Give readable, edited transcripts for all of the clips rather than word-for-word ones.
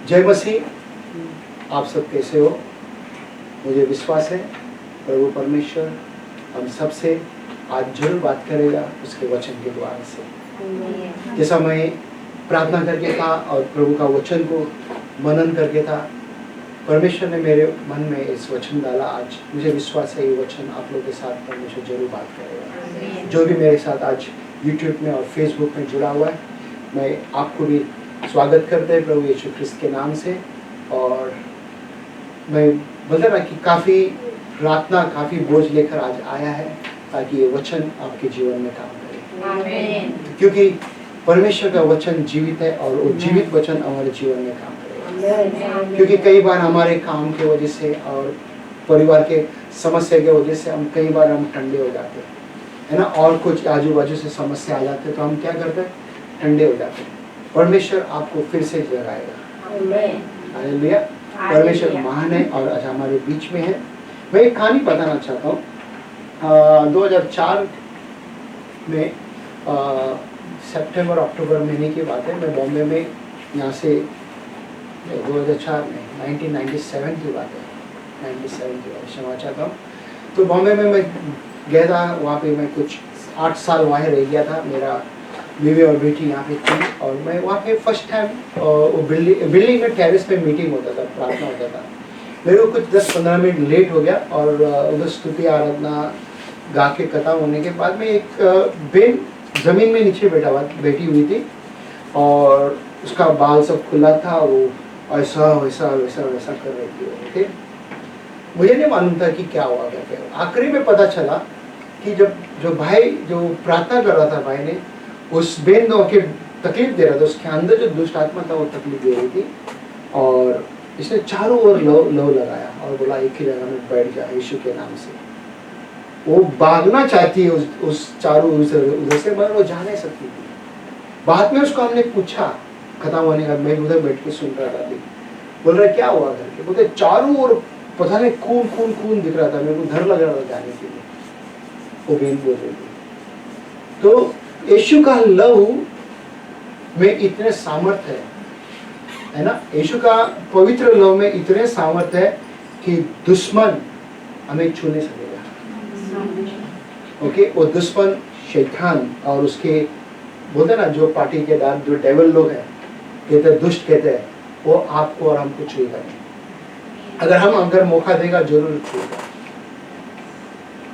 जय मसीह। आप सब कैसे हो? मुझे विश्वास है प्रभु परमेश्वर हम सब से आज जरूर बात करेगा उसके वचन के द्वारा से। जैसा मैं प्रार्थना करके था और प्रभु का वचन को मनन करके था, परमेश्वर ने मेरे मन में इस वचन डाला। आज मुझे विश्वास है ये वचन आप लोगों के साथ परमेश्वर जरूर बात करेगा। जो भी मेरे साथ आज यूट्यूब में और फेसबुक में जुड़ा हुआ है, मैं आपको भी स्वागत करते हैं प्रभु यीशु ख्रिस्त के नाम से। और मैं बोलता ना कि काफ़ी प्रार्थना, काफ़ी बोझ लेकर आज आया है ताकि ये वचन आपके जीवन में काम करे। आमीन। क्योंकि परमेश्वर का वचन जीवित है और वो जीवित वचन हमारे जीवन में काम करेगा। क्योंकि कई बार हमारे काम के वजह से और परिवार के समस्या के वजह से हम कई बार ठंडे हो जाते हैं, है ना, और कुछ आजू बाजू से समस्या आ जाते हैं तो हम क्या करते हैं, ठंडे हो जाते हैं। परमेश्वर आपको फिर से जगाएगा। हालेलुया। परमेश्वर महान है और आज हमारे बीच में है। मैं एक कहानी बताना चाहता हूँ। 2004 में सितंबर अक्टूबर महीने की बात है। मैं बॉम्बे में यहाँ से 2004 में 1997 की बात है, 97 की बात क्षमा चाहता हूँ। तो बॉम्बे में मैं गया था, वहाँ पे मैं कुछ 8 साल वहाँ रह गया था। मेरा बीवी और बेटी यहाँ पे थी और मैं वहाँ पे फर्स्ट टाइम वो बिल्डिंग में टेरेस पे मीटिंग होता था, प्रार्थना होता था। मेरे को कुछ 10-15 मिनट लेट हो गया और उधर स्तुति आराधना गा के खत्म होने के बाद में एक बेन जमीन में नीचे बैठी हुई थी और उसका बाल सब खुला था। वो ऐसा वैसा वैसा वैसा कर रही थी। ओके, मुझे नहीं मालूम था कि क्या हुआ करके। आखिरी में पता चला कि जब जो भाई जो प्रार्थना कर रहा था, भाई ने उस बेन को के तकलीफ दे रहा था, उसके अंदर जो दुष्ट आत्मा था वो तकलीफ दे रही थी और इसने चारों ओर लव लगाया और बोला एक ही जगह में बैठ जा यीशु के नाम से। वो भागना चाहती है उस चारों उधर से, मगर वो जा नहीं सकती थी। बाद में उसको हमने पूछा खत्म होने का, मैं उधर बैठ के सुन रहा था, बोल रहा क्या हुआ करके। बोलते चारों ओर पता नहीं खून खून खून दिख रहा था, मेरे को डर लग रहा था जाने के लिए। वो बेन बोल रही थी। तो यीशु का लव में इतने सामर्थ्य है ना, यीशु का पवित्र लव में इतने सामर्थ्य है कि दुश्मन हमें छू नहीं सकेगा। ओके, वो दुश्मन शैतान और उसके बोलते ना जो पार्टी के दाद जो डेविल लोग हैं, कहते हैं दुष्ट कहते हैं, वो आपको और हमको छुएगा नहीं। अगर मौका देगा जरूर छुएगा।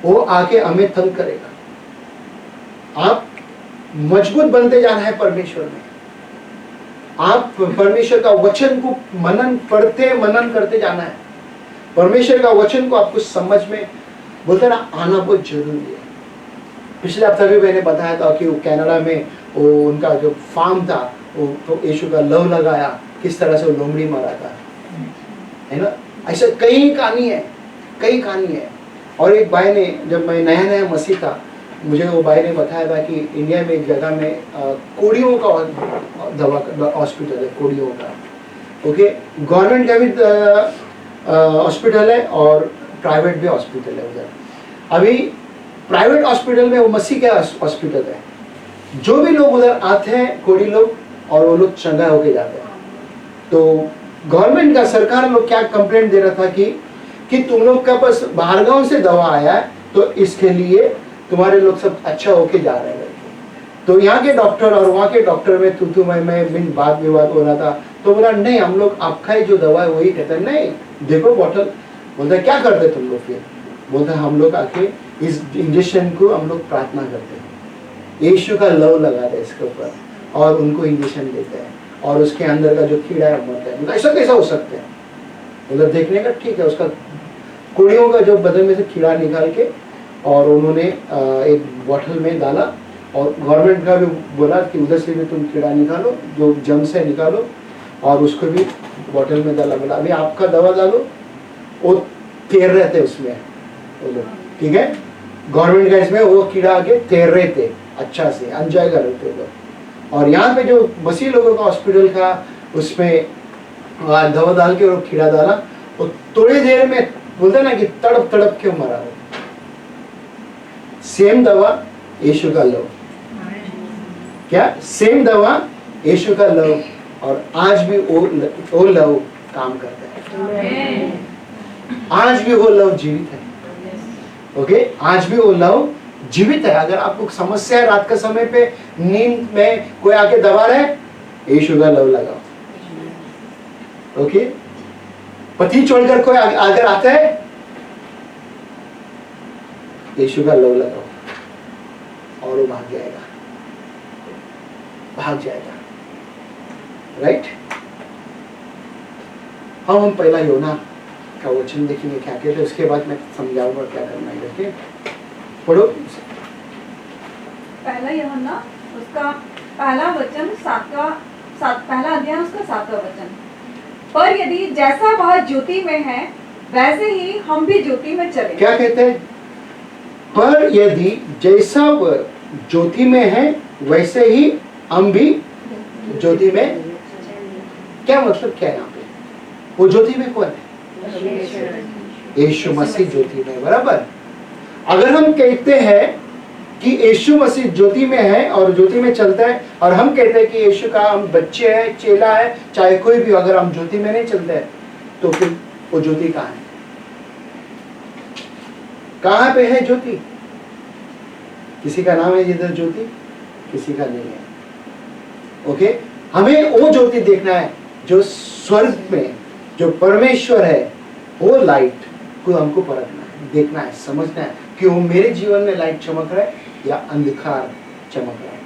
वो आके हमें तंग करेगा। आप मजबूत बनते जाना है परमेश्वर में। आप परमेश्वर का वचन को मनन करते जाना है। परमेश्वर का वचन को आपको समझ में बोलते ना आना बहुत जरूरी है। पिछले हफ्ते भी मैंने बताया था कि वो कनाडा में वो उनका जो फार्म था, वो तो यीशु का लव लगाया, किस तरह से वो लोमड़ी मारा था, है ना। ऐसे कई कहानी है। और एक भाई ने, जब मैं नया मसीह था, मुझे वो भाई ने बताया था कि इंडिया में एक जगह में कोड़ियों का दवा हॉस्पिटल है, कोड़ियों का। ओके, गवर्नमेंट का भी हॉस्पिटल है और प्राइवेट भी हॉस्पिटल है उधर। अभी प्राइवेट हॉस्पिटल में वो मसीह का हॉस्पिटल है। जो भी लोग उधर आते हैं कोड़ी लोग, और वो लोग चंगा होके जाते हैं। तो गवर्नमेंट का सरकार लोग क्या कंप्लेंट दे रहा था कि तुम लोग का पास बाहर गांव से दवा आया है, तो इसके लिए तुम्हारे लोग सब अच्छा होके जा रहे हैं। तो यहाँ के डॉक्टर और वहाँ के डॉक्टर में तू मैं बात विवाद हो रहा था। तो बोला नहीं, हम लोग आपका ही जो दवा है वही कहते हैं। नहीं, देखो बॉटल। बोलता क्या करते तुम लोग फिर? बोलता हम लोग आके इस इंजेक्शन को हम लोग प्रार्थना करते हैं, यीशु का लव लगाते हैं इसके ऊपर और उनको इंजेक्शन देते हैं और उसके अंदर का जो कीड़ा है मरता है। बोलता ऐसा कैसा हो सकता है? उधर देखने का ठीक है, उसका कुड़ियों का जो बदन में से कीड़ा निकाल के और उन्होंने एक बॉटल में डाला और गवर्नमेंट का भी बोला कि उधर से भी तुम कीड़ा निकालो, जो जम से निकालो और उसको भी बॉटल में डाला। बोला अभी आपका दवा डालो, वो तैर रहे थे उसमें वो लोग, ठीक है। गवर्नमेंट का इसमें वो कीड़ा आके तैर रहे थे, अच्छा से एंजॉय कर रहे थे लोग। और यहाँ पे जो मसीह लोगों का हॉस्पिटल का उसमें दवा डाल के और कीड़ा डाला, वो थोड़ी देर में बोलते ना कि तड़प तड़प क्यों मरा हो। सेम दवा यीशु का लव, क्या सेम दवा यीशु का लव और आज भी वो लव काम करता है। आज भी वो लव जीवित है। ओके, आज भी वो लव जीवित है। अगर आपको समस्या है रात के समय पे नींद में कोई आके दबा रहा है, यीशु का लव लगाओ। ओके, पति छोड़कर कोई अगर आता है, यीशु का लव लगाओ और वो भाग जाएगा, भाग जाएगा। राइट? हम पहला योना का वचन देखेंगे क्या कहते हैं, उसके बाद मैं समझाऊंगा क्या करना है। ओके, पढ़ो। पहला यूहन्ना उसका पहला वचन पहला अध्याय उसका 7वां वचन। पर यदि जैसा वह ज्योति में है वैसे ही हम भी ज्योति में चले। क्या कहते हैं? पर यदि जैसा वह ज्योति में है वैसे ही हम भी ज्योति में। क्या मतलब क्या है यहाँ पे? वो ज्योति में कौन है? यीशु मसीह ज्योति में, बराबर। अगर हम कहते हैं कि यीशु मसीह ज्योति में है और ज्योति में चलता है, और हम कहते हैं कि यीशु का हम बच्चे हैं, चेला है, चाहे कोई भी, अगर हम ज्योति में नहीं चलते हैं तो फिर वो ज्योति कहाँ है? कहाँ पे है ज्योति? किसी का नाम है जिधर ज्योति, किसी का नहीं है। ओके, हमें वो ज्योति देखना है जो स्वर्ग में, जो परमेश्वर है, वो लाइट को हमको परखना है, देखना है, समझना है कि वो मेरे जीवन में लाइट चमक रहा है या अंधकार चमक रहा है।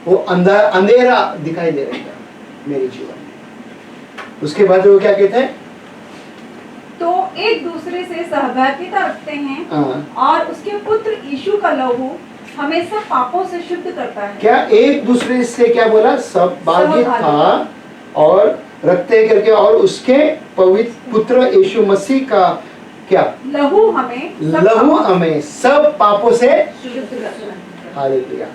वो अंधेरा दिखाई दे रहा है मेरे जीवन में। उसके बाद वो क्या कहते हैं? तो एक दूसरे से सहभागिता रखते हैं और उसके पुत्र यीशु का लहू हमें सब पापों से शुद्ध करता है। क्या एक दूसरे से क्या बोला? सहभागिता और रखते हैं करके, और उसके पवित्र पुत्र यीशु मसीह का क्या? लहू हमें सब पापों से शुद्ध करता है। हालेलुया।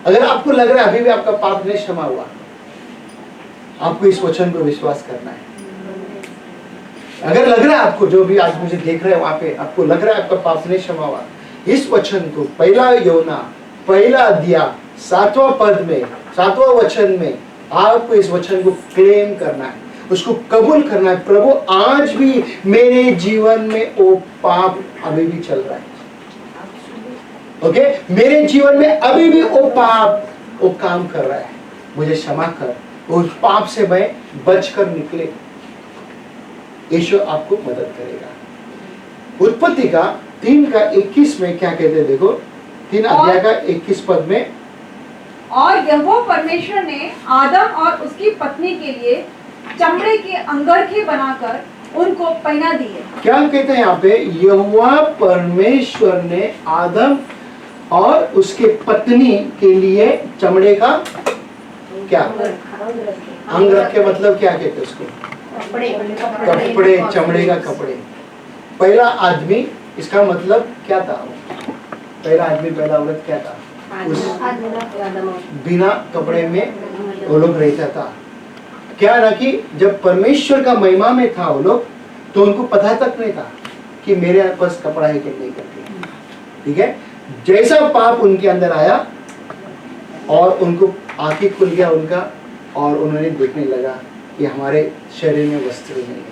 अगर आपको लग रहा है अभी भी आपका पाप नहीं क्षमा हुआ, आपको इस वचन को विश्वास करना है। अगर लग रहा है आपको, जो भी आज मुझे देख रहे हैं वहां पे, आपको लग रहा है आपका पाप नहीं क्षमा हुआ, इस वचन को पहला योना पहला अध्याय 7वां पद में, 7वां वचन में आपको इस वचन को क्लेम करना है, उसको कबूल करना है। प्रभु, आज भी मेरे जीवन में वो पाप अभी भी चल रहा है। ओके, मेरे जीवन में अभी भी वो पाप वो काम कर रहा है, मुझे क्षमा कर, उस पाप से मैं बचकर निकले। यीशु आपको मदद करेगा। उत्पत्ति का 3:21 में क्या कहते हैं? देखो, 3 अध्याय का 21 पद में, और यहोवा परमेश्वर ने आदम और उसकी पत्नी के लिए चमड़े के अंगरखे बनाकर उनको पहना दिए। क्या कहते हैं यहाँ पे? यहोवा परमेश्वर ने आदम और उसके पत्नी के लिए चमड़े का क्या अंगरखे, मतलब क्या कहते हैं उसको? कपड़े, चमड़े का कपड़े। पहला आदमी, इसका मतलब क्या था? पहला आदमी, पहला औरत क्या था? उस बिना कपड़े में वो लोग रहता था। क्या ना कि जब परमेश्वर का महिमा में था वो लोग, तो उनको पता तक नहीं था कि मेरे पास कपड़ा है कि नहीं करके। ठीक है, जैसा पाप उनके अंदर आया और उनको आंखें खुल गया उनका, और उन्होंने देखने लगा कि हमारे शरीर में वस्त्र नहीं है।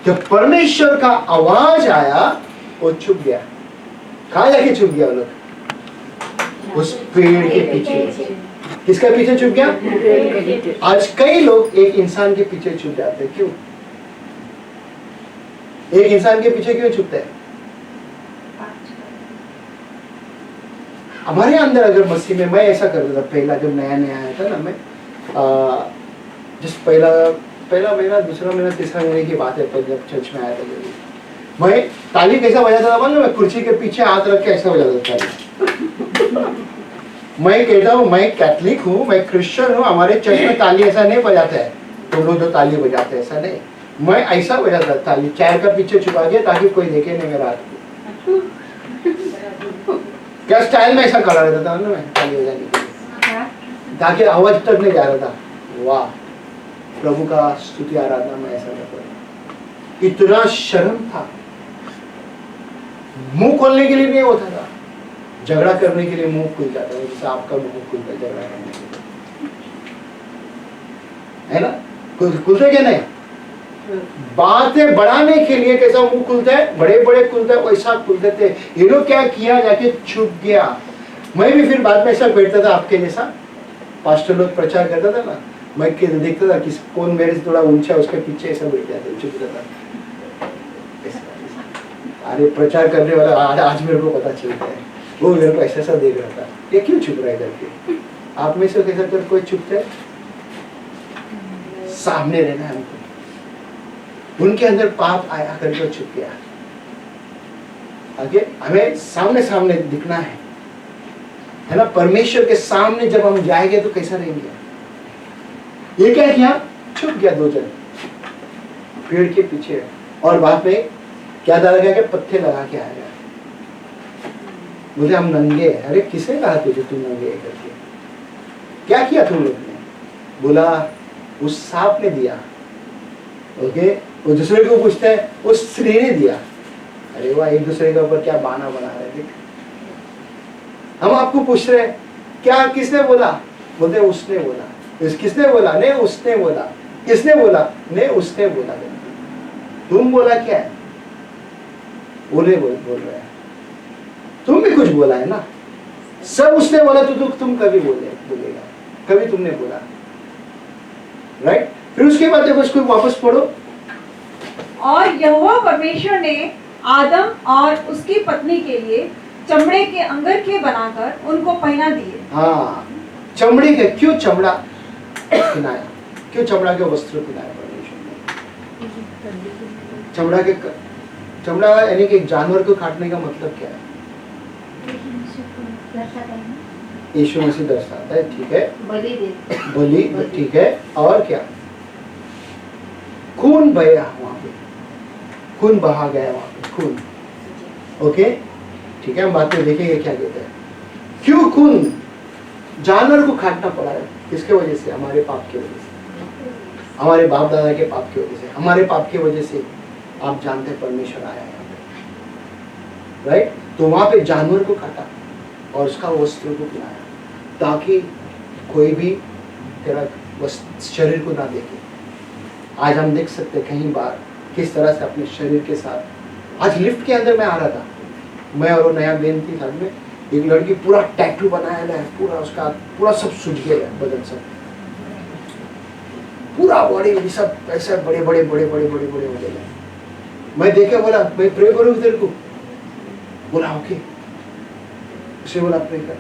जब परमेश्वर का आवाज आया, वो छुप गया। कहाँ जाके छुप गया वो लोग? उस पेड़ के पीछे। किसका पीछे छुप गया? आज कई लोग एक इंसान के पीछे छुप जाते हैं। क्यों? एक इंसान के पीछे क्यों छुपते हैं? हमारे अंदर अगर मसीह में, मैं ऐसा करता था पहला, जब नया नया आया था ना, मैं जिस पहला महीना, दूसरा महीना, तीसरा महीने की बात है, जब चर्च में आया था, मैं ताली कैसा बजाता था मालूम? मैं कुर्सी के पीछे हाथ रख के ऐसा बजाता था। मैं कहता हूँ मैं कैथलिक हूँ, मैं क्रिश्चियन हूँ, हमारे चर्च में ताली ऐसा नहीं बजाते हैं, तुम लोग जो ताली बजाते हैं ऐसा नहीं। मैं ऐसा बजाता ताली, चेयर का पीछे छुपा दिया ताकि कोई देखे नहीं मेरा हाथ। क्या स्टाइल में ऐसा खड़ा रहता था ना मैं ताली बजाने के लिए, ताकि आवाज तक नहीं जा रहा था। वाह, प्रभु का स्तुति आराधना में ऐसा करता था। इतना शर्म था, मुंह खोलने के लिए नहीं होता था, झगड़ा करने के लिए मुंह खुल जाता था, जैसे आपका मुंह खुलता झगड़ा करने के लिए। है ना, खुलते क्या नहीं, बातें बढ़ाने के लिए कैसा मुंह खुलता है, बड़े बड़े खुलता है, वैसा खुलते थे ये लोग। क्या किया, जाके छुप गया। मैं भी फिर बाद में ऐसा बैठता था आपके जैसा, पास्टर लोग प्रचार करता था ना, मैं देखता था कि कौन मेरे से थोड़ा ऊंचा, उसके पीछे ऐसा बैठ जाता, छुप जाता। अरे प्रचार करने वाला आज मेरे को पता चलता है, वो मेरे को ऐसा देख रहा था, ये क्यों छुप रहा है करके। आप में से कैसा कर कोई छुपता है, सामने रहना है हमको। उनके अंदर पाप आया करके छुप गया, आगे हमें सामने सामने दिखना है ना। परमेश्वर के सामने जब हम जाएंगे तो कैसा रहेंगे। ये क्या किया, छुप गया 2 जन पेड़ के पीछे, और वहां पे क्या डाला गया कि पत्ते लगा के आया। बोले हम नंगे हैं। अरे किसने कहा तुझे तुम नंगे है करके, क्या किया तुम लोग ने। बोला उस सांप ने दिया। ओके, वो दूसरे को पूछते हैं उस स्त्री ने दिया। अरे वाह, एक दूसरे के ऊपर क्या बहाना बना रहे हैं। हम आपको पूछ रहे हैं क्या किसने बोला, बोलते उसने बोला। किसने बोला, नहीं उसने बोला। किसने बोला, नहीं उसने बोला। तुम बोला क्या है, बोले बोल रहे हैं। तुम भी कुछ बोला है ना, सब उसने बोला तो तुम कभी बोलेगा, कभी तुमने बोला, राइट। फिर उसके बाद जब उसको वापस पढ़ो, और यहोवा परमेश्वर ने आदम और उसकी पत्नी के लिए चमड़े के अंगरखे बनाकर उनको पहना दिए। हाँ, चमड़े के, क्यों चमड़ा पहनाया, क्यों चमड़ा के वस्त्र पहनाया परमेश्वर ने। चमड़ा यानी कि जानवर को काटने का मतलब क्या है, यीशु मसीह दर्शाता है, ठीक है, बलि, ठीक है। और क्या, खून बहा वहां पे, खून बहा गया वहां पे, खून। ओके, ठीक है, हम बाद में देखेंगे क्या कहते हैं। क्यों खून, जानवर को काटना पड़ा है, किसके वजह से, हमारे पाप की वजह से, हमारे बाप दादा के पाप की वजह से, हमारे पाप की वजह से। आप जानते हैं परमेश्वर आया है, राइट। तो वहां पे जानवर को काटा और उसका वस्त्र को पहनाया, ताकि कोई भी तेरा शरीर को ना देखे। आज हम देख सकते हैं कहीं बार किस तरह से अपने शरीर के साथ। आज लिफ्ट के अंदर मैं आ रहा था, मैं और वो नया बेन थी साथ में, एक लड़की पूरा टैटू बनाया है, पूरा उसका पूरा सब सूझ गया है, बदन सब पूरा बॉडी सब ऐसे बड़े बड़े बड़े बड़े बड़े बड़े हो गए। मैं देखे, बोला मैं प्रे करूँ तेरे को, बोला ओके, उसे बोला प्रे कर।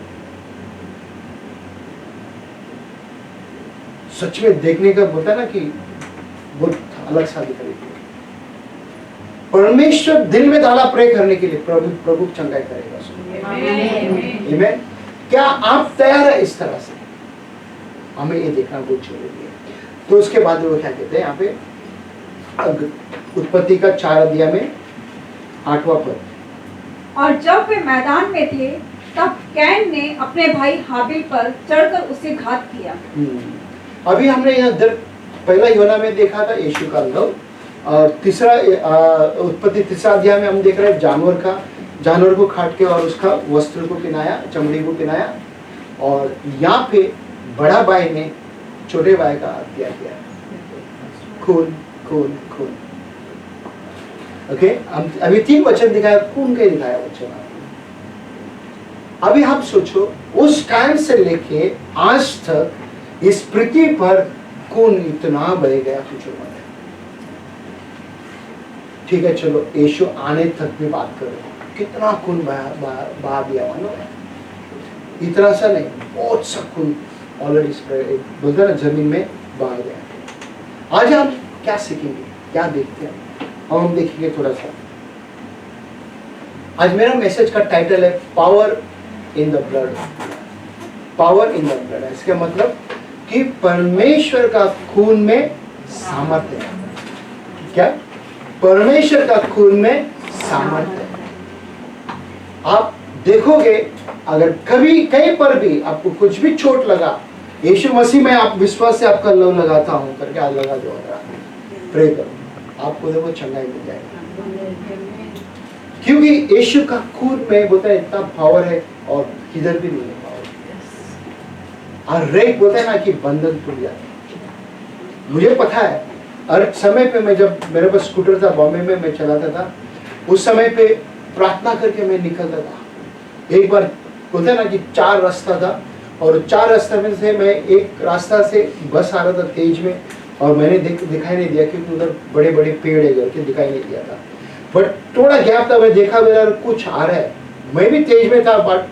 सच में देखने का बोलता ना कि बहुत अलग सा दिख रही है। परमेश्वर दिल में डाला प्रे करने के लिए, प्रभु चंगाई करेगा। आमीन। क्या आप तैयार है इस तरह से, हमें ये देखना बहुत जरूरी है। तो उसके बाद वो क्या कहते हैं यहाँ पे, उत्पत्ति का 4 अध्याय में 8वां पद। और जब वे मैदान में थे तब कैन ने अपने भाई हाबिल पर चढ़कर उसे घात किया। अभी हमने यहाँ पहला योना में देखा था यीशु का लव, और तीसरा उत्पत्ति 3 अध्याय में हम देख रहे हैं जानवर को काट के और उसका वस्त्र को पहनाया, चमड़ी को पहनाया। और यहाँ पे बड़ा भाई ने छोटे भाई का हत्या किया, खून खून खून। ओके, हम अभी 3 वचन दिखाया, खून के दिखाया वचन। अभी आप सोचो, उस टाइम से लेके आज तक इस पृथ्वी पर खून इतना बह गया, कुछ मत। ठीक है, चलो यीशु आने तक भी बात करो, कितना खून बहा दिया मानो, इतना सा नहीं, बहुत सा खून ऑलरेडी बोलते ना जमीन में बहा गया। आज हम क्या सीखेंगे, क्या देखते हैं, हम देखेंगे थोड़ा सा। आज मेरा मैसेज का टाइटल है power in the blood. Power in the blood, इसका मतलब कि परमेश्वर का खून में सामर्थ्य है। क्या, परमेश्वर का खून में सामर्थ्य है। आप देखोगे, अगर कभी कहीं पर भी आपको कुछ भी चोट लगा, यीशु मसीह में आप विश्वास से आपका लव लगाता हूं करके आज लगा दो, प्रे करो, आपको देखो चंगाई मिल जाएगी। क्योंकि यीशु का खून में बोलता है इतना पावर है, और किधर भी नहीं है पावर। और रेक बोलते हैं ना कि बंधन टूट जाता है, मुझे पता है, हर समय पे मैं, जब मेरे पास स्कूटर था बॉम्बे में, मैं चलाता था, उस समय पे प्रार्थना करके मैं निकलता था। एक बार बोलते हैं ना कि 4 रास्ता था, और 4 रास्ते में से मैं एक रास्ता से बस आ रहा था तेज में, और मैंने दिखाई नहीं दिया क्योंकि उधर बड़े बड़े पेड़ है करके दिखाई नहीं दिया था। बट थोड़ा गैप था, मैं देखा मेरा कुछ आ रहा है, मैं भी तेज में था, बट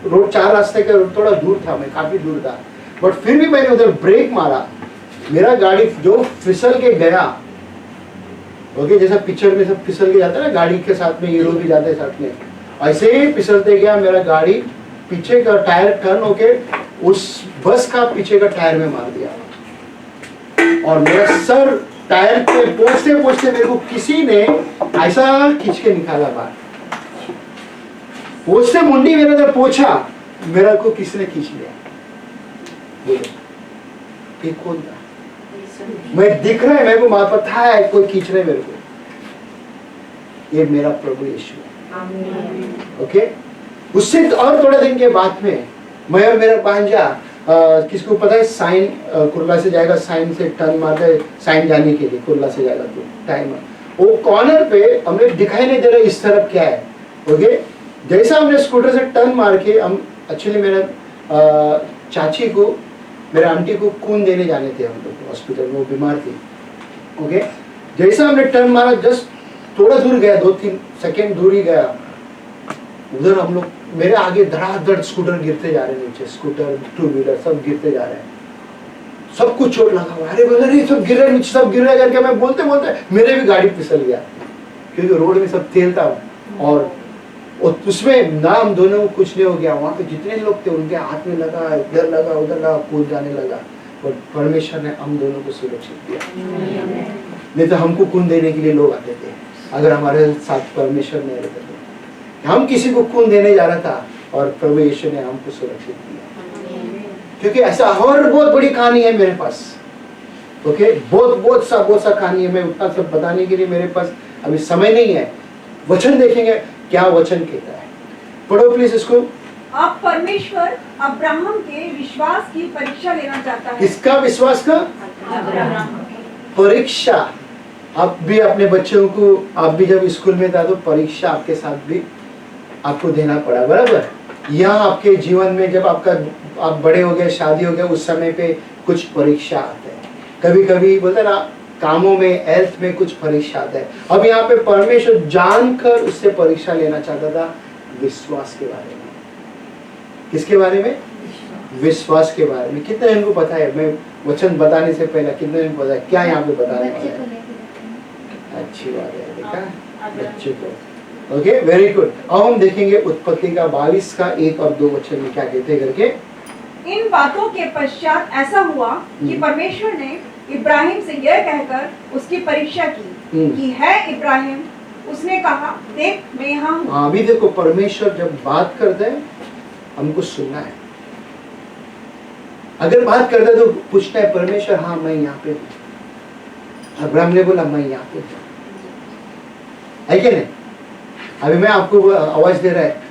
रोड 4 रास्ते का थोड़ा दूर था, मैं काफी दूर था, बट फिर भी मैंने उधर ब्रेक मारा, मेरा गाड़ी जो फिसल के गया, ओके, जैसा पिक्चर में सब फिसल के जाता है ना गाड़ी के साथ में, हीरो भी जाते हैं साथ में, ऐसे ही फिसलते गया मेरा गाड़ी, पीछे का टायर टर्न होके उस बस का पीछे का टायर में मार दिया, और मेरा सर टायर पे पहुंचते पहुंचते मेरे को किसी ने ऐसा खींच के निकाला बाहर, पहुंचते मुंडी मेरे अंदर पहुंचा, मेरा को किसी ने खींच लिया। बोलो ये कौन था? मैं दिख रहा है, मेरे को पता है कोई खींच रहा है मेरे को, ये मेरा प्रभु यीशु है। ओके, उससे और थोड़े दिन के बाद में मैं और मेरा भांजा, किसको पता है, साइन कुर्ला से जाएगा, साइन से टर्न मारते है, साइन जाने के लिए कुर्ला से जाएगा तो टाइम, वो कॉर्नर पे हमें दिखाई नहीं दे रहा इस तरफ क्या है। ओके, जैसा हमने स्कूटर से टर्न मार के, हम एक्चुअली मेरा चाची को, मेरे आंटी को खून देने जाने थे हम लोग हॉस्पिटल में, वो बीमार थी। ओके, जैसा हमने टर्न मारा, जस्ट थोड़ा दूर गया, 2-3 सेकेंड दूर ही गया, उधर हम लोग, मेरे आगे धड़ाधड़ स्कूटर गिरते जा रहे हैं नीचे, स्कूटर 2 व्हीलर सब गिरते जा रहे हैं, सब कुछ चोट लगा हुआ, अरे बोल रहे सब गिर रहे नीचे, सब गिर रहे करके मैं बोलते बोलते मेरे भी गाड़ी फिसल गया, क्योंकि रोड में सब तेल था, और उसमें ना हम दोनों को कुछ नहीं हो गया, वहाँ पे जितने लोग थे उनके हाथ में लगा, इधर लगा उधर लगा, कूद जाने लगा, और परमेश्वर ने हम दोनों को सुरक्षित किया। नहीं तो हमको खून देने के लिए लोग आते थे, अगर हमारे साथ परमेश्वर नहीं रहते थे, हम किसी को खून देने जा रहा था, और प्रभु यीशु ने हमको सुरक्षित किया। क्योंकि ऐसा और बहुत बड़ी कहानी है मेरे पास। ओके, बहुत सा कहानी है, मैं उतना सब बताने के लिए मेरे पास अभी समय नहीं है। वचन देखेंगे क्या वचन कहता है, पढ़ो प्लीज इसको। अब परमेश्वर अब्राहम के विश्वास की परीक्षा लेना चाहता है। किसका विश्वास का? परीक्षा। आप भी अपने बच्चों को, आप भी जब स्कूल में था तो परीक्षा आपके साथ भी आपको देना पड़ा, बराबर। यहाँ आपके जीवन में जब आप बड़े हो गए, शादी हो गए, उस समय पे कुछ परीक्षा आते हैं, कभी कभी बोलते ना कामों में, हेल्थ में कुछ परीक्षा आता है। अब यहाँ पे परमेश्वर जानकर उससे परीक्षा लेना चाहता था, विश्वास के बारे में। किसके बारे में? विश्वास के बारे में। कितने इनको पता है? मैं वचन बताने से पहले कितने इनको पता है क्या यहाँ पे बताने वाला है? अच्छी बात है, देखा बच्चे को। Okay, very good. अब हम देखेंगे उत्पत्ति का 22 का 1 और 2 वचन में क्या कहते हैं करके। इन बातों के पश्चात ऐसा हुआ कि परमेश्वर ने इब्राहिम से यह कहकर उसकी परीक्षा की कि है इब्राहिम। उसने कहा, देख मैं यहाँ हूँ। हाँ, अभी देखो, परमेश्वर जब बात करते हैं हमको सुनना है। अगर बात करते तो पूछता है परमेश्वर, हाँ मैं यहाँ पे हूँ। अब्राहम ने बोला मैं यहाँ पे हूँ, है क्या नहीं? अभी मैं आपको आवाज दे रहा है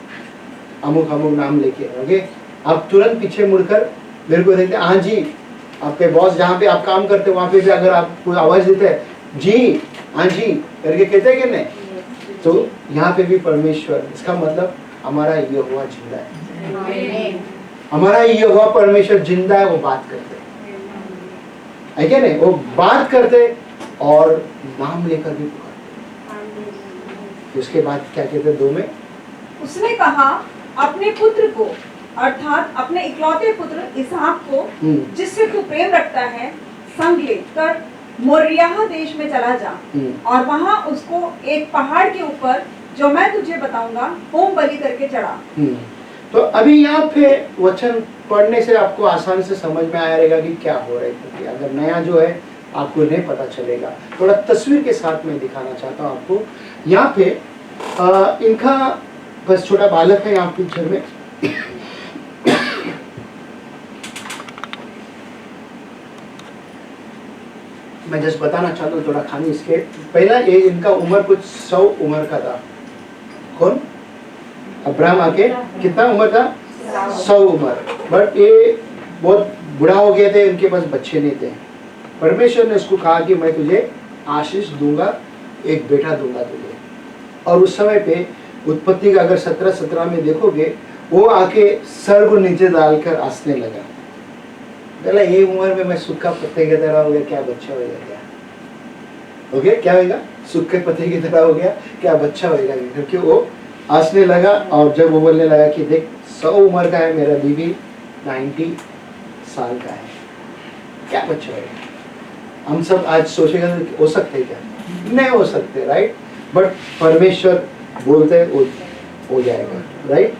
अमुक अमुक नाम लेके, ओके, आप तुरंत पीछे मुड़कर मेरे को देखते, हाँ जी, आपके बॉस जहाँ पे आप काम करते वहां पे भी अगर आपको आवाज देते हैं जी, हाँ जी करके कहते हैं कि नहीं, तो यहाँ पे भी परमेश्वर, इसका मतलब हमारा यहोवा जिंदा है। हमारा यहोवा परमेश्वर जिंदा है, वो बात करते है क्या नहीं? वो बात करते और नाम लेकर भी पुकारते। उसके बाद क्या कहते हैं 2 में? उसने कहा, अपने पुत्र को, अर्थात अपने इकलौते पुत्र इसहाक को, जिससे तू प्रेम रखता है, संग लेकर मोरिया देश में चला जा और वहां उसको एक पहाड़ के ऊपर, जो मैं तुझे बताऊंगा, होम बलि करके चढ़ा। तो अभी यहाँ पे वचन पढ़ने से आपको आसानी से समझ में आया रहेगा कि क्या हो रहा है, क्योंकि अगर नया जो है आपको नहीं पता चलेगा। थोड़ा तस्वीर के साथ में दिखाना चाहता हूँ आपको। यहाँ पे इनका बस छोटा बालक है यहाँ पिक्चर में। मैं जस्ट बताना चाहता हूँ थोड़ा कहानी इसके पहला। ये इनका उम्र कुछ 100 उम्र का था। कौन? अब्राहम आके कितना उम्र था? 100 उम्र। बट ये बहुत बुढ़ा हो गए थे, इनके पास बच्चे नहीं थे। परमेश्वर ने उसको कहा कि मैं तुझे आशीष दूंगा, एक बेटा दूंगा तुझे। और उस समय पे उत्पत्ति का अगर 17 में देखोगे, वो आके सर को नीचे डालकर हंसने लगा। बोला ये उम्र में मैं सूखा पत्ते की तरह हो गया, क्या बच्चा होगा क्या? हो गया क्या होगा? सूखे पत्ते की तरह हो गया, क्या बच्चा होगा? क्योंकि वो हंसने लगा। और जब वो बोलने लगा कि देख 100 उम्र का है मेरा बीवी, 90 साल का है, क्या बच्चा होगा? हम सब आज सोचेगा हो सकते क्या? नहीं हो सकते, राइट? बट परमेश्वर बोलते हो जाएगा, राइट?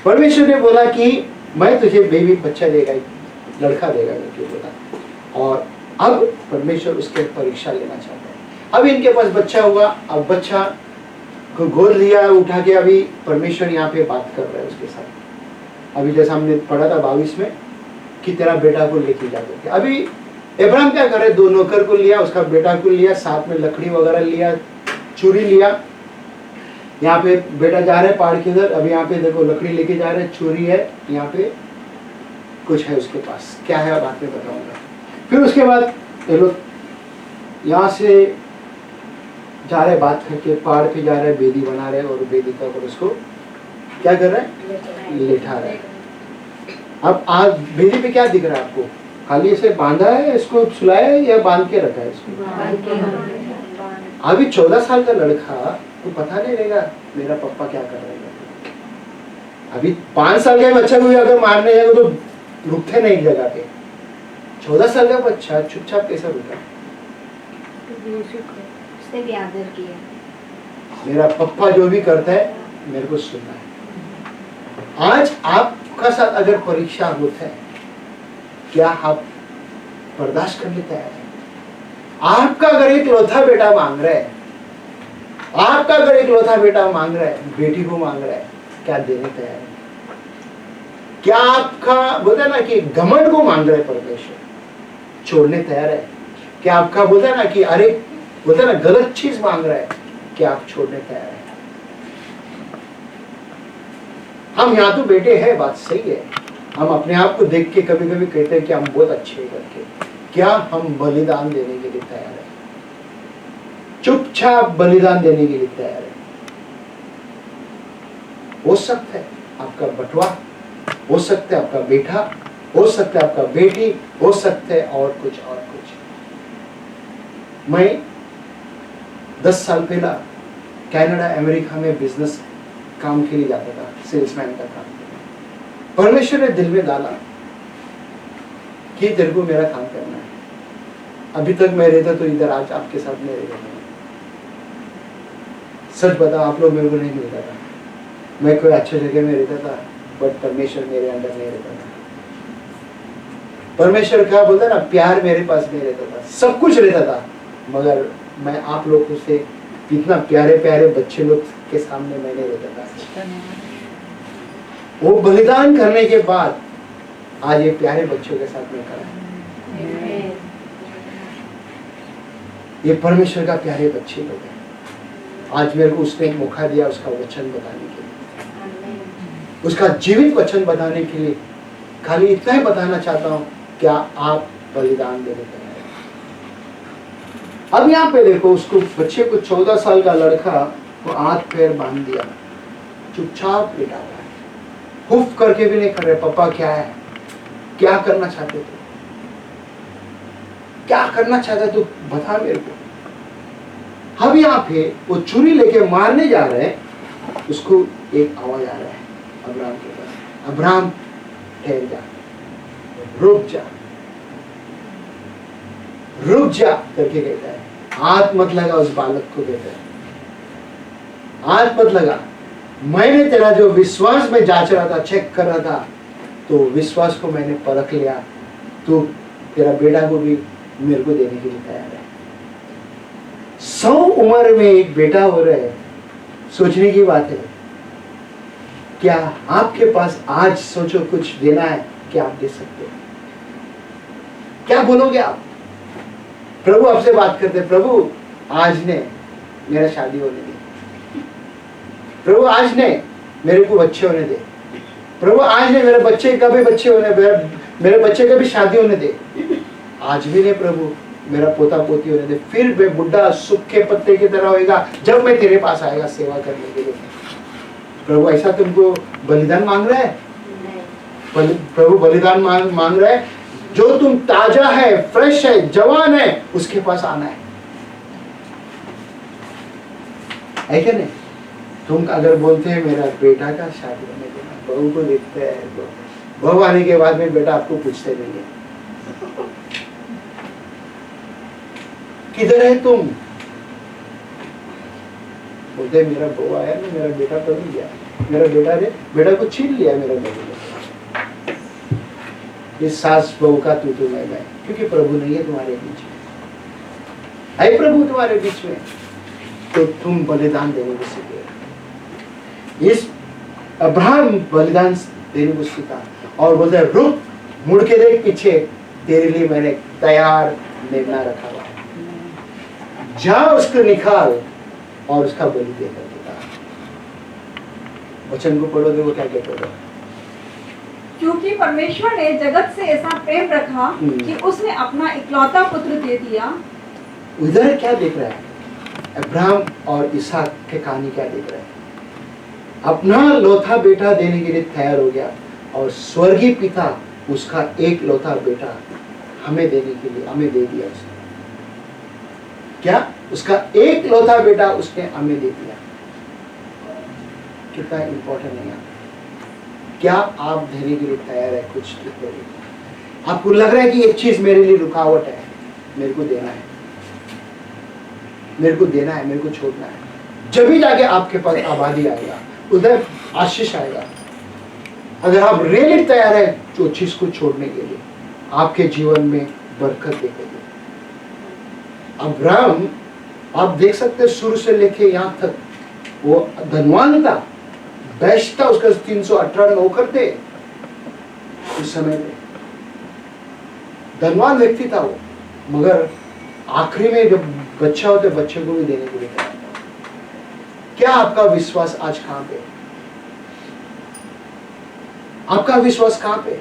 परमेश्वर ने बोला कि मैं तुझे बेबी बच्चा देगा, लड़का देगा करके बोला। और अब परमेश्वर उसके परीक्षा लेना चाहता है। अब इनके पास बच्चा हुआ, अब बच्चा को गोद लिया उठा के, अभी परमेश्वर यहाँ पे बात कर रहा है उसके साथ। अभी जैसा हमने पढ़ा था 22 में कि तेरा बेटा को लेके जाते थे। अभी अब्राहम क्या करे, 2 नौकर को लिया, उसका बेटा को लिया, साथ में लकड़ी वगैरह लिया, छुरी लिया। यहाँ पे बेटा जा रहे पहाड़ के उधर, अभी यहाँ पे देखो लकड़ी लेके जा रहे, छुरी है, यहाँ पे कुछ है उसके पास, क्या है बाद में बताऊंगा। फिर उसके बाद ये लोग यहाँ से जा रहे, बात करके पहाड़ पे जा रहे, बेदी बना रहे, और बेदी का ऊपर उसको क्या कर रहे हैं, लिटा रहे। अब आज बेदी पे क्या दिख रहा है आपको? खाली इसे बांधा है, इसको सुलाया है या बांध के रखा है इसको? अभी 14 साल का लड़का तो पता नहीं रहेगा मेरा पापा क्या कर रहा है। अभी 5 साल का बच्चा को अगर मारने जाएगा तो रुकते नहीं जगह पे। 14 साल का बच्चा चुपचाप कैसा रुका? उसने भी आदर किया। मेरा पापा जो भी करता है मेरे को सुनना है। आज आपका साथ अगर परीक्षा होता है, क्या आप बर्दाश्त करने तैयार है? आपका अगर एक लौथा बेटा मांग रहा है, आपका अगर एक लौथा बेटा मांग रहा है, बेटी को मांग रहा है, क्या देने तैयार है? क्या आपका बोलता है ना कि घमंड को मांग रहा है परमेश्वर, छोड़ने तैयार है? क्या आपका बोलता है ना कि अरे बोलता है ना गलत चीज मांग रहा है, क्या आप छोड़ने तैयार है? हम यहाँ तो बेटे हैं, बात सही है। हम अपने आप को देख के कभी कभी कहते हैं कि हम बहुत अच्छे हैं करके। क्या हम बलिदान देने के लिए तैयार है? चुपचाप बलिदान देने के लिए तैयार है? हो सकता है आपका बटवा, हो सकता है आपका बेटा, हो सकता है आपका बेटी, हो सकता है और कुछ। मैं 10 साल पहला कनाडा अमेरिका में बिजनेस काम के लिए जाता था, सेल्समैन का काम। परमेश्वर ने दिल में डाला कि तेरे को मेरा काम करना है। अभी तक मैं रहता तो इधर आज आपके साथ में रहता था। सच बता, आप लोग मेरे को नहीं मिलता था, मैं कोई अच्छे जगह में रहता था, बट परमेश्वर मेरे अंदर नहीं रहता था। परमेश्वर क्या बोलता ना, प्यार मेरे पास नहीं रहता था, सब कुछ रहता था, मगर मैं आप लोगों से इतना प्यारे प्यारे बच्चे लोग के सामने मैं नहीं रहता था। वो बलिदान करने के बाद आज ये प्यारे बच्चों के साथ में खड़ा है। ये परमेश्वर का प्यारे बच्चे लोग हैं। आज मेरे को उसने एक मौका दिया उसका वचन बताने के लिए, उसका जीवित वचन बताने के लिए। खाली इतना ही बताना चाहता हूं, क्या आप बलिदान देने तैयार हैं? अब यहाँ पे देखो, उसको बच्चे को 14 साल का लड़का को हाथ पैर बांध दिया, चुपचाप लेटा हुआ है, हुफ करके भी नहीं कर रहे। पापा क्या है, क्या करना चाहते थे, क्या करना चाहता तू बता मेरे को। अब यहाँ पे वो छुरी लेके मारने जा रहे हैं, उसको एक आवाज आ रहा है अब्राहम के पास, अब्राहम ठहर जा, रुक जा, रुक जा करके कहता है। हाथ मत लगा उस बालक को, कहता है हाथ मत लगा, मैंने तेरा जो विश्वास में जांच रहा था, चेक कर रहा था, तो विश्वास को मैंने परख लिया, तो तेरा बेटा को भी मेरे को देने के लिए तैयार है। 100 उम्र में एक बेटा हो रहा है, सोचने की बात है। क्या आपके पास आज सोचो कुछ देना है, क्या आप दे सकते हो? क्या बोलोगे आप? प्रभु आपसे बात करते, प्रभु आज ने मेरा शादी होने दे, प्रभु आज ने मेरे को बच्चे होने दे, प्रभु आज ने मेरे बच्चे का भी बच्चे होने, मेरे बच्चे का भी शादी होने दे। आज भी नहीं प्रभु, मेरा पोता पोती होने दे, फिर मैं बुढ़ा सूखे पत्ते की तरह होएगा जब मैं तेरे पास आएगा सेवा करने के लिए। प्रभु ऐसा तुमको बलिदान मांग रहा है? प्रभु बलिदान मांग रहा है, जो तुम ताजा है, फ्रेश है, जवान है, उसके पास आना है क्या नहीं? तुम अगर बोलते हैं मेरा बेटा का शादी होने देना, बहू को देखते हैं, बहू आने के बाद में बेटा आपको पूछते नहीं है किधर है तुम, बोलते मेरा बहू आया ना, मेरा बेटा तो नहीं गया, मेरा बेटा को छीन लिया मेरा बहू ने। ये सास बहू का तू मैं, क्योंकि प्रभु नहीं है तुम्हारे बीच में। है प्रभु तुम्हारे बीच में तो तुम बलिदान देने को सीखे। इस अब्राहम बलिदान देने को सीखा और बोलते हैं रुक, मुड़ के देख पीछे, तेरे लिए मैंने तैयार मेमना रखा हुआ, जा उसको निकाल और उसका बलि देकर देता। वचन को पढ़ो, देखो क्या कहते हो। क्योंकि परमेश्वर ने जगत से ऐसा प्रेम रखा कि उसने अपना इकलौता पुत्र दे दिया। उधर क्या देख रहा है? अब्राहम और इसहाक के कहानी क्या देख रहा है? अपना लौथा बेटा देने के लिए तैयार हो गया और स्वर्गीय पिता उसका एक लौथा बेटा हमें देने के लिए हमें दे दिया। उसने क्या? उसका एक लौथा बेटा उसने हमें दे दिया। कितना इंपॉर्टेंट है। क्या आप देने के लिए तैयार है? कुछ आपको लग रहा है कि एक चीज मेरे लिए रुकावट है, मेरे को देना है, मेरे को देना है, मेरे को छोड़ना है, जब भी जाके आपके पास आबादी आएगा, उधर आशीष आएगा। अगर आप रियली तैयार है जो चीज को छोड़ने के लिए, आपके जीवन में बरकत देखेंगे। अब्राहम आप देख सकते हैं शुरू से लेके यहां तक वो धनवान था, बेस्ट था, उसका 318 नौकर थे उस समय में, धनवान व्यक्ति था वो, मगर आखिरी में जब बच्चा होते बच्चे को भी देने के लिए तैयार था। क्या आपका विश्वास आज कहां पे? आपका विश्वास कहां पे?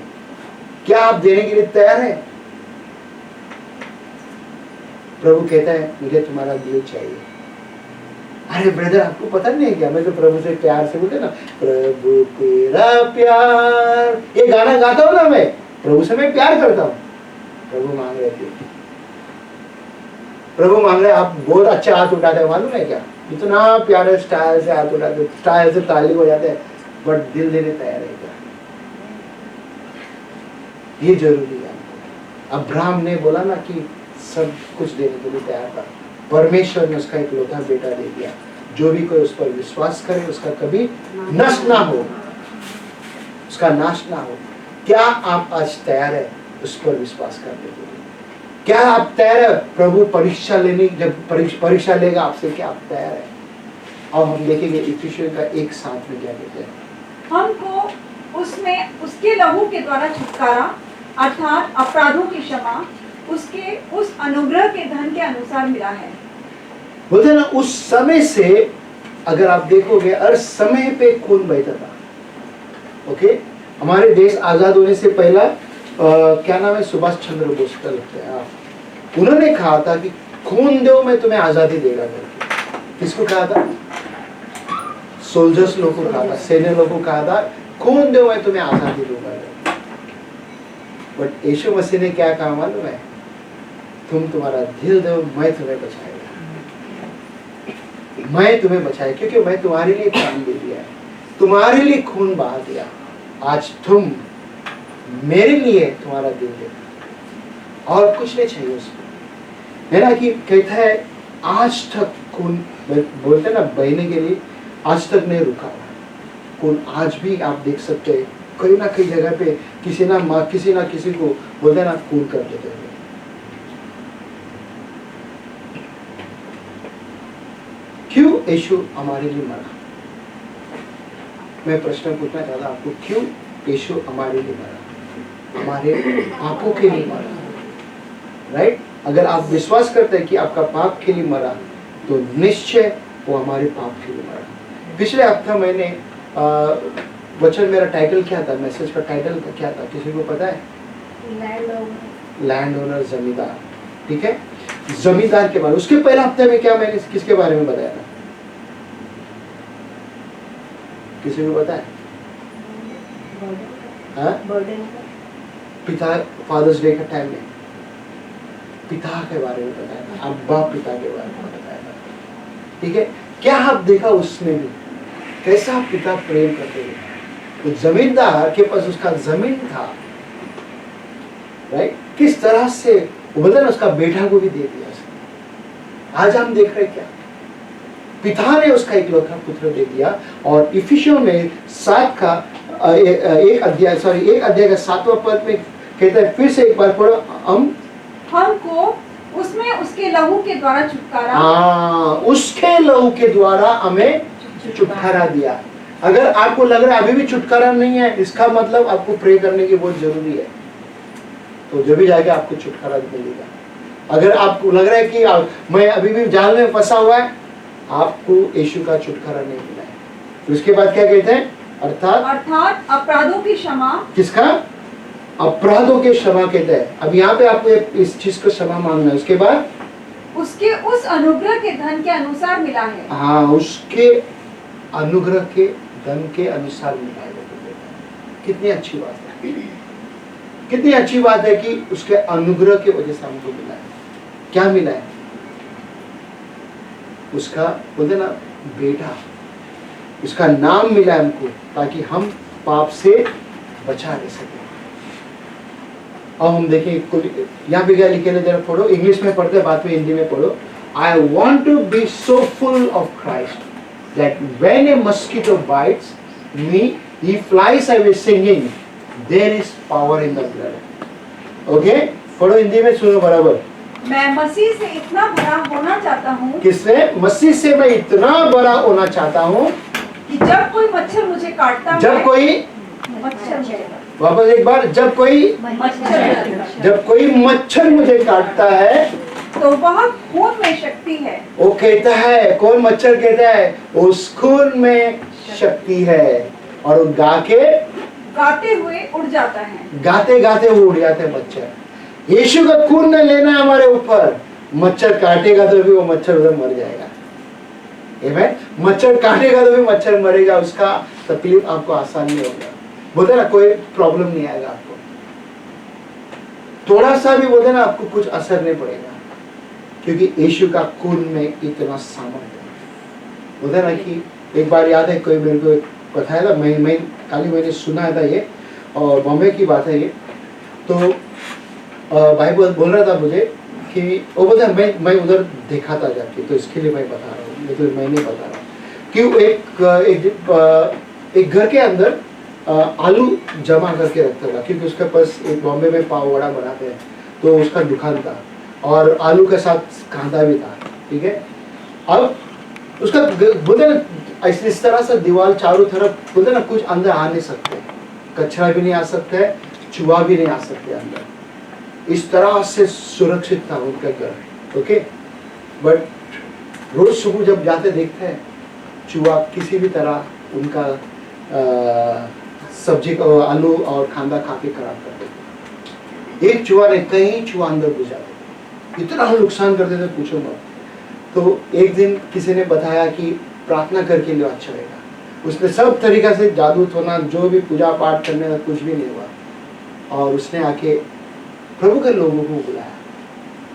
क्या आप देने के लिए तैयार है? प्रभु कहता है मुझे तुम्हारा दिल चाहिए। अरे ब्रदर, आपको पता नहीं है क्या, मैं तो प्रभु से प्यार से बोलते ना, प्रभु तेरा प्यार, ये गाना गाता हूं ना मैं, प्रभु से मैं प्यार करता हूं। प्रभु मांग रहे थे, प्रभु मांग रहे, आप बहुत अच्छा हाथ उठाते हैं, मालूम है क्या? इतना प्यारे स्टाइल से हाथ उठाते, स्टाइल से ताली हो जाते हैं, बट दिल देने तैयार है क्या? ये जरूरी है। अब्राहम ने बोला ना कि सब कुछ देने के लिए तैयार था, परमेश्वर ने उसका एक लौता बेटा दे दिया। जो भी कोई उस पर विश्वास करे उसका कभी नष्ट ना हो, उसका नाश ना हो। क्या आप आज तैयार है उस पर विश्वास करने के लिए? क्या आप तैयार है? प्रभु परीक्षा लेने, जब परीक्षा लेगा आपसे, क्या आप तैयार है? और हम देखेंगे इफिसियों का 1:7 में क्या कहते हैं, हमको उसमें उसके लहू के द्वारा छुटकारा अर्थात अपराधों की क्षमा उसके उस अनुग्रह के धन के अनुसार मिला है। बोलते ना उस समय से, अगर आप देखोगे हर समय पे खून बहता था। ओके, हमारे देश आजाद होने से पहला क्या नाम है, सुभाष चंद्र बोस का लगता है, उन्होंने कहा था कि खून दो मैं तुम्हें आजादी देगा करके। किसको कहा था? सोल्जर्स लोगों को कहा था, सैन्य लोगों को कहा था, खून दो मैं तुम्हें आजादी दूंगा। बट यीशु मसीह ने क्या कहा मालूम है? तुम तुम्हारा दिल दो, मैं तुम्हें बचाएगा, मैं तुम्हें बचाएगा, क्योंकि मैं तुम्हारे लिए प्राण दे दिया है, तुम्हारे लिए खून बहा दिया। आज तुम मेरे लिए तुम्हारा दिल दे, और कुछ नहीं चाहिए उसको, है ना? कि कहता है आज तक खून, बोलते ना बहने के लिए, आज तक नहीं रुका खून। आज भी आप देख सकते हैं कहीं ना कहीं जगह पे किसी ना किसी को बोलते ना खून कर देते हैं। क्यों यीशु हमारे लिए मरा? मैं प्रश्न पूछना चाहता आपको, क्यों यीशु हमारे लिए मरा? हमारे पापों के लिए मरा, राइट? अगर आप विश्वास करते हैं कि आपका पाप के लिए मरा, तो निश्चय वो हमारे पाप के लिए मरा। पिछले हफ्ता मैंने वचन, मेरा टाइटल क्या था, मैसेज का टाइटल क्या था, किसी को पता है? लैंड ओनर, जमींदार। ठीक है, जमींदार के बारे में। उसके पहले हफ्ते में क्या मैंने किसके बारे में बताया था? किसी को पता है? पिता, फादर्स डे का टाइम में पिता के बारे में बताया था, अब्बा पिता के बारे में बताया था। ठीक है, क्या आप देखा उसमें भी कैसा पिता प्रेम करते थे? तो जमींदार के पास उसका जमीन था, राइट, किस तरह से बोलते ना उसका बेटा को भी दे दिया उसने। आज हम देख रहे क्या, पिता ने उसका इकलौता पुत्र दे दिया। और इफिसियों में 7 का एक अध्याय का 7वां पद में कहता है, फिर से एक बार पढ़ो, हमको उसमें उसके लहू के द्वारा छुटकारा, उसके लहू के द्वारा हमें छुटकारा दिया। अगर आपको लग रहा है अभी भी छुटकारा नहीं है, इसका मतलब आपको प्रे करने की बहुत जरूरी है, तो जब भी जाके आपको छुटकारा मिलेगा। अगर आपको लग रहा है कि मैं अभी भी जाल में फंसा हुआ है, आपको यीशु का छुटकारा नहीं मिला है। तो उसके बाद क्या कहते हैं? अर्थात अपराधों की क्षमा। किसका? अपराधों के क्षमा कहते हैं। अब यहाँ पे आपको इस चीज को क्षमा मांगना है। उसके बाद उसके उस अनुग्रह के धन के अनुसार मिला है। हाँ, उसके अनुग्रह के धन के अनुसार मिला है। कितनी अच्छी बात है, कितनी अच्छी बात है कि उसके अनुग्रह की वजह से हमको मिला है। क्या मिला है? उसका बोलते ना बेटा, उसका नाम मिला हमको ताकि हम पाप से बचा रह सके। अब हम देखें यहाँ पे क्या लिखे ना, जरा पढ़ो, इंग्लिश में पढ़ते हैं, बाद में हिंदी में पढ़ो। I want to be so full of Christ that when a mosquito bites me he flies away singing there is power in the blood. Okay, पढ़ो हिंदी में, सुनो बराबर। मैं मसीह से इतना बड़ा होना चाहता हूँ। किससे? मसीह से मैं इतना बड़ा होना चाहता हूँ कि जब कोई मच्छर मुझे काटता है, जब कोई वापस एक बार, जब कोई मच्छर मुझे काटता है तो वह खून में शक्ति है। वो कहता है, कौन मच्छर कहता है? उस खून में शक्ति है। और वो गाते हुए उड़ जाता है। गाते गाते वो उड़ जाते हैं मच्छर। यीशु का खून ने लेना है हमारे ऊपर। मच्छर काटेगा तो भी वो मच्छर उधर मर जाएगा। आमीन। मच्छर काटेगा तो भी मच्छर मरेगा, उसका तकलीफ आपको आसान नहीं होगा। बोलते ना कोई प्रॉब्लम नहीं आएगा आपको, थोड़ा सा भी बोलते ना आपको कुछ असर नहीं पड़ेगा, क्योंकि यीशु का खून में इतना सामर्थ्य है। बोलते ना कि एक बार याद है, कोई मेरे को बताया था, मैं खाली मैंने सुना था ये, और बॉम्बे की बात है ये। तो भाई बोल रहा था मुझे कि वो बोलता मैं उधर देखा था जाके, तो इसके लिए मैं बता रहा हूँ, तो मैं नहीं बता रहा हूँ कि एक घर के अंदर आलू जमा करके रखता था, क्योंकि उसके पास एक बॉम्बे में पाव वड़ा बनाते हैं, तो उसका दुकान था और आलू के साथ कांदा भी था। ठीक है, अब उसका बोलते ना इस तरह से दीवार चारों तरफ, बोलते ना कुछ अंदर आ नहीं सकते, कचरा भी नहीं आ सकता है, चूहा भी नहीं आ सकते अंदर, इस तरह से सुरक्षित था उनका घर। ओके, बट रोज सुबह जब जाते देखते हैं, चूहा किसी भी तरह उनका सब्जी का आलू और कांदा खा के खराब कर देते। एक चूहा ने कई चूहा अंदर घुस जाते, इतना नुकसान करते थे पूछो मत। तो एक दिन किसी ने बताया कि प्रार्थना करके लिए अच्छा रहेगा। उसने सब तरीका से जादू टोना, जो भी पूजा पाठ करने का कुछ भी नहीं हुआ, और उसने आके प्रभु के लोगों को बुलाया,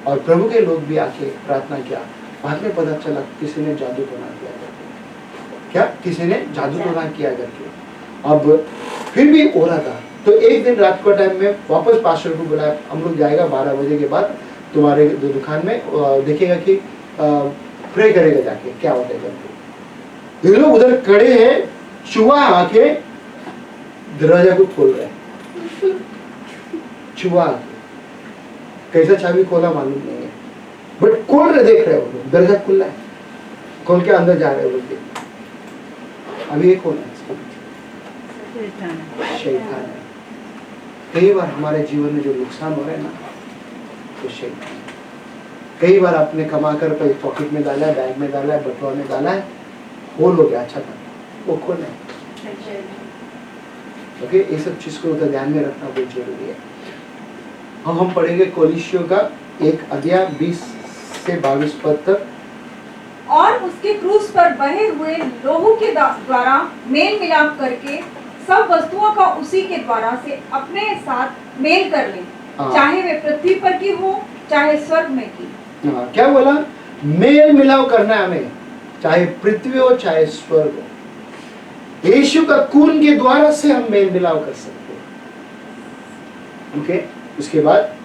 और प्रभु के लोग भी आके प्रार्थना किया। बाद में पता चला किसी ने जादू टोना किया करके। क्या? किसी ने जादू टोना किया करके। अब फिर भी हो रहा था, तो एक दिन रात को टाइम में वापस पास्टर को बुलाया, हम लोग जाएगा 12 बजे के बाद तुम्हारे दुकान में, देखेगा कि प्रे करेगा जाके क्या होता है करके। ये लोग उधर खड़े हैं, चूहा आके दरवाजा को खोल रहे हैं। चूहा कैसा चाबी खोला मालूम नहीं है, बट खोल रहे, देख रहे हो लोग, दरवाजा खुला है, खोल के अंदर जा रहे हो लोग। अभी ये कौन है? शैतान है। कई बार हमारे जीवन में जो नुकसान हो रहे हैं ना, तो शैतान। कई बार आपने कमा कर पॉकेट में डाला है, बैग में डाला है, बटुआ में डाला है, खोल हो गया, अच्छा था, वो खोल है। ओके, ये सब चीज को ध्यान में रखना बहुत जरूरी है। अब हम पढ़ेंगे कोलिशियों का 1 अध्याय 20 से 22 पद तक। और उसके क्रूस पर बहे हुए लोहू के द्वारा मेल मिलाप करके सब वस्तुओं का उसी के द्वारा से अपने साथ मेल कर लें, हाँ। चाहे वे पृथ्वी पर की हो चाहे स्वर्ग में की। हाँ, क्या बोला? मेल मिलाप करना है हमें, चाहे पृथ्वी हो चाहे स्वर्ग हो। यीशु का खून के द्वारा से हम मेल मिलाप कर सकते हैं। ओके, उसके बाद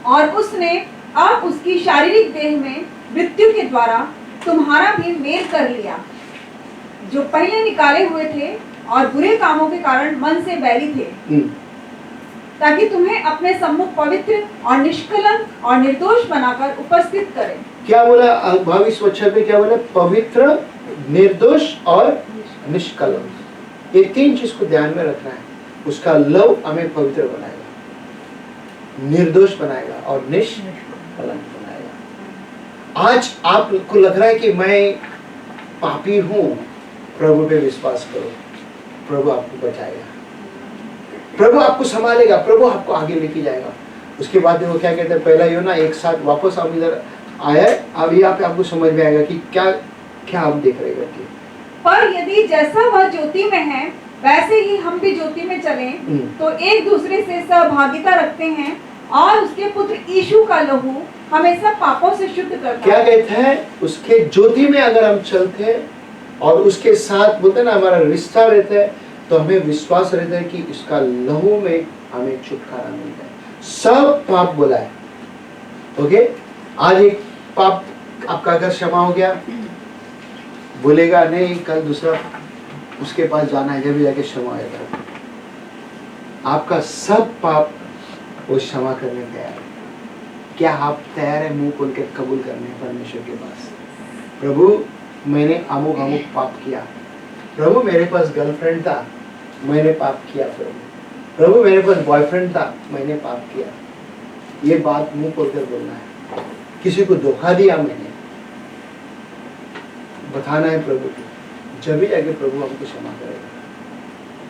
और उसने अब उसकी शारीरिक देह में मृत्यु के द्वारा तुम्हारा भी मेल कर लिया, जो पहले निकाले हुए थे और बुरे कामों के कारण मन से बैरी थे, ताकि तुम्हें अपने सम्मुख पवित्र और निष्कलंक और निर्दोष बनाकर उपस्थित करे। क्या बोला 22 वचन में? क्या बोला? पवित्र, निर्दोष और निष्कलंक। ये तीन चीज को ध्यान में रखना है। उसका लव हमें पवित्र बनाएगा, निर्दोष बनाएगा और निष्कलंक बनाएगा। आज आपको लग रहा है कि मैं पापी हूं, प्रभु पे विश्वास करो, प्रभु आपको बचाएगा, प्रभु आपको संभालेगा, प्रभु आपको आगे लेके जाएगा। उसके बाद देखो क्या कहते हैं, पहला यूहन्ना 1:7। वापस हम इधर आया है, अब यहाँ पे आपको समझ में आएगा कि क्या क्या आप देख रहे करके। पर यदि जैसा वह ज्योति में है वैसे ही हम भी ज्योति में चलें, तो एक दूसरे से सहभागिता रखते हैं और उसके पुत्र यीशु का लहू हमें सब पापों से शुद्ध करता है। क्या कहते हैं? उसके ज्योति में अगर हम चलते हैं और उसके साथ बोलते हैं ना हमारा रिश्ता रहता है, तो हमें विश्वास रहता है कि इसका लहू में हमें छुटकारा मिलता है। सब पाप बोला है। ओके, आज एक पाप आपका अगर क्षमा हो गया, बोलेगा नहीं कल दूसरा उसके पास जाना है, जब भी जाके क्षमा होगा। आपका सब पाप वो क्षमा करने तैयार है। क्या आप तैयार है मुंह खोल के कबूल करने परमेश्वर के पास? प्रभु मैंने अमुक अमुक पाप किया, प्रभु मेरे पास गर्लफ्रेंड था, मैंने पाप किया, प्रभु मेरे पास बॉयफ्रेंड था, मैंने पाप किया। ये बात मुंह खोलकर बोलना है। किसी को धोखा दिया मैंने, बताना है प्रभु को, जब भी जाके प्रभु हमको क्षमा करेगा,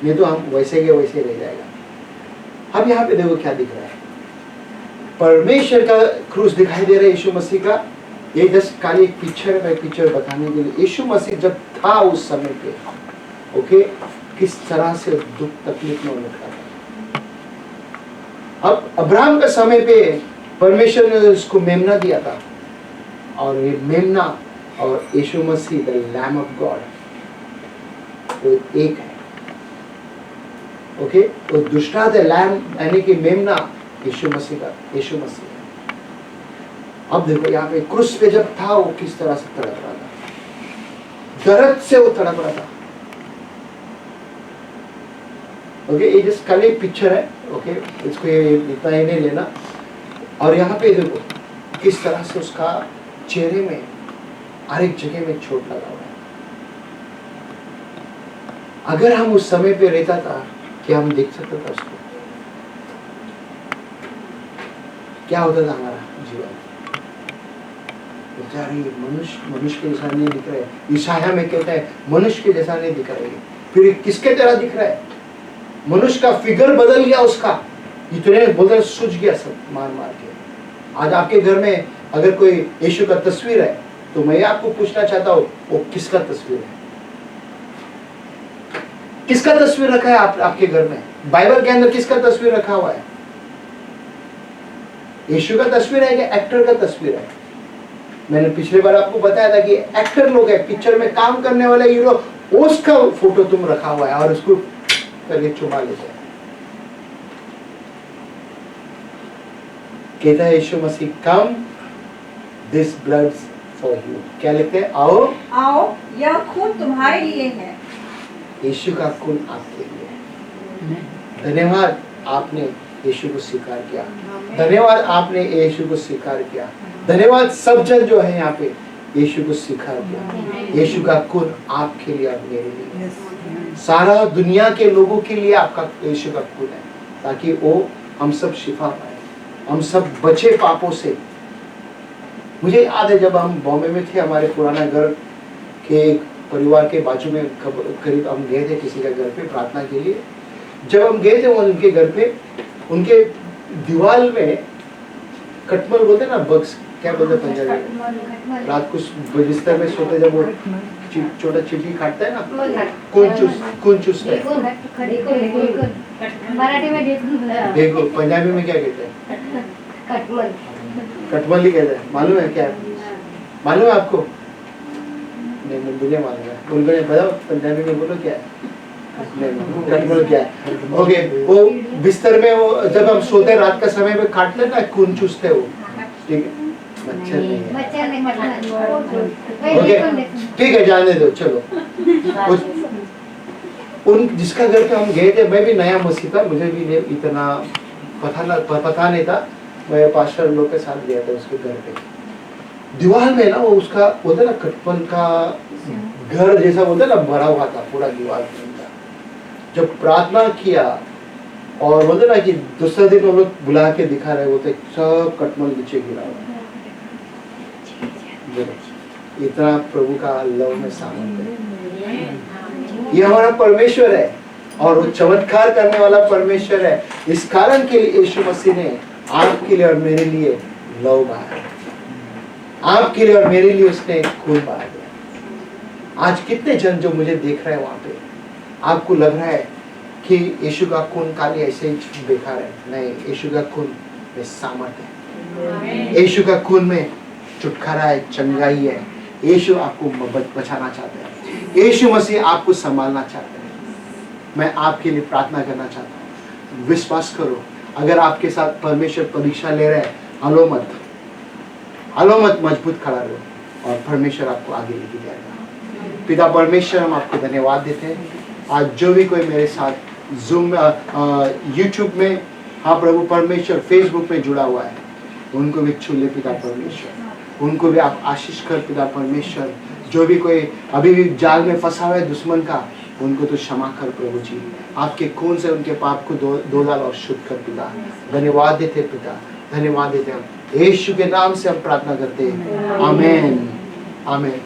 नहीं तो हम वैसे के वैसे रह जाएगा। अब यहाँ पे देखो क्या दिख रहा है, परमेश्वर का क्रूस दिखाई दे रहा है यीशु मसीह का। ये जस्ट खाली एक पिक्चर है, पिक्चर बताने के लिए। यीशु मसीह जब था उस समय पे, ओके, किस तरह से दुख तकलीफ में उठा था। अब अब्राहम का समय पे परमेश्वर ने उसको मेमना दिया था, और ये मेमना और यीशु मसीह द लैम ऑफ गॉड वो एक है। ओके, तो दूसरा द लैम यानी कि मेमना यीशु मसीह का, यीशु मसीह है। अब देखो यहाँ पे क्रूस पे जब था वो किस तरह से तड़प रहा था, दर्द से वो तड़प रहा था। ओके, ये जस्ट खाली पिक्चर है। ओके, इसको ये इतना ही नहीं लेना। और यहाँ पे देखो किस तरह से उसका चेहरे में हर एक जगह में चोट लगा हुआ है। अगर हम उस समय पे रहता था, क्या हम देख सकते था उसको? क्या होता था हमारा जीवन? बेचारे मनुष्य के जैसा नहीं दिख रहा है। ईशाया में कहता है मनुष्य के जैसा नहीं दिख रहा है। फिर किसके तरह दिख रहा है? मनुष्य का फिगर बदल गया उसका, इतने बोलते सूझ गया सब मार मार के। आज आपके घर में अगर कोई यीशु का तस्वीर है, तो मैं आपको पूछना चाहता हूँ वो किसका तस्वीर है? किसका तस्वीर रखा है आपके घर में? बाइबल के अंदर किसका तस्वीर रखा हुआ है? यीशु का तस्वीर है कि एक्टर का तस्वीर है? मैंने पिछले बार आपको बताया था कि एक्टर लोग है, पिक्चर में काम करने वाले हीरो, उसका फोटो तुम रखा हुआ है और उसको करके चुमा लेते हैं। कहता है Yeshu Masih, come this blood for you. क्या लिखते हैं? आओ आओ यह खून तुम्हारे लिए है। यीशु का खून आपके लिए। धन्यवाद आपने यीशु को स्वीकार किया, धन्यवाद आपने यीशु को स्वीकार किया, धन्यवाद सब जन जो है यहाँ पे यीशु को स्वीकार किया। यीशु का खून आपके लिए और मेरे लिए, सारा दुनिया के लोगों के लिए आपका यीशु का खून है, ताकि वो हम सब शिफा पाए, हम सब बचे पापों से। मुझे याद है जब हम बॉम्बे में थे, हमारे पुराना घर के एक परिवार के बाजू में करीब हम गए थे किसी का घर पे प्रार्थना के लिए। जब हम गए थे उनके घर पे, उनके दीवार में कटमल बोलते ना, बग्स क्या बोलते हैं पंजाबी में? रात को बिस्तर में सोते जब वो छोटा चिट्ठी काटता है ना, कौन चूसता है? मराठी में देखो पंजाबी में क्या कहते हैं? कटमल। कटमल ही कहते हैं। मालूम है क्या? मालूम है आपको? नहीं मुझे मालूम है। उनको नहीं बताओ पंजाबी में बोलो क्या है? नहीं कटमल क्या है? ओके, वो बिस्तर में वो जब हम सोते रात का समय में काटते ना, खून चूसते वो, ठीक है? मच्छर नहीं है। मच्छर नहीं, ओके ठीक है, जाने दो, चलो। उन जिसका घर पे हम गए थे, मैं भी नया मसीह था, मुझे भी इतना पता नहीं था। मैं पास्टर लोग के साथ गया था उसके घर पे। दीवार में ना वो उसका बोलते ना कटपल का घर जैसा बोलते ना भरा हुआ था पूरा दीवार में। जब प्रार्थना किया और बोलते ना कि दूसरे दिन हम लोग बुला के दिखा रहे होते, सब कटमल नीचे गिरा हुआ। इतना प्रभु का लव में सामर्थ्य है। ये हमारा परमेश्वर है और वो चमत्कार करने वाला परमेश्वर है। इस कारण के लिए यीशु मसीह ने आपके लिए और मेरे लिए लव बहाया, आपके लिए और मेरे लिए उसने खून बहा दिया। आज कितने जन जो मुझे देख रहे हैं वहां पे, आपको लग रहा है कि यीशु का खून खाली ऐसे ही बेकार है? नहीं, यीशु का खून में सामर्थ्य है, यीशु का खून में छुटकारा है, चंगाई है। यीशु आपको बचाना चाहते हैं, यीशु मसीह आपको संभालना चाहते हैं। मैं आपके लिए प्रार्थना करना चाहता हूँ, विश्वास करो। अगर आपके साथ परमेश्वर परीक्षा ले रहे हैं, हलो मत, मजबूत खड़ा रहो और परमेश्वर आपको आगे लेके जाएगा। पिता परमेश्वर, हम आपको धन्यवाद देते हैं। आज जो भी कोई मेरे साथ जूम यूट्यूब में, हाँ प्रभु परमेश्वर, फेसबुक में जुड़ा हुआ है, उनको भी छू ले पिता परमेश्वर, उनको भी आप आशीष कर पिता परमेश्वर। जो भी कोई अभी भी जाल में फंसा हुआ है दुश्मन का, उनको तो क्षमा कर प्रभु जी, आपके खून से उनके पाप को धो डाल और शुद्ध कर पिता। धन्यवाद देते पिता, धन्यवाद देते हम, यीशु के नाम से हम प्रार्थना करते हैं। आमीन, आमीन।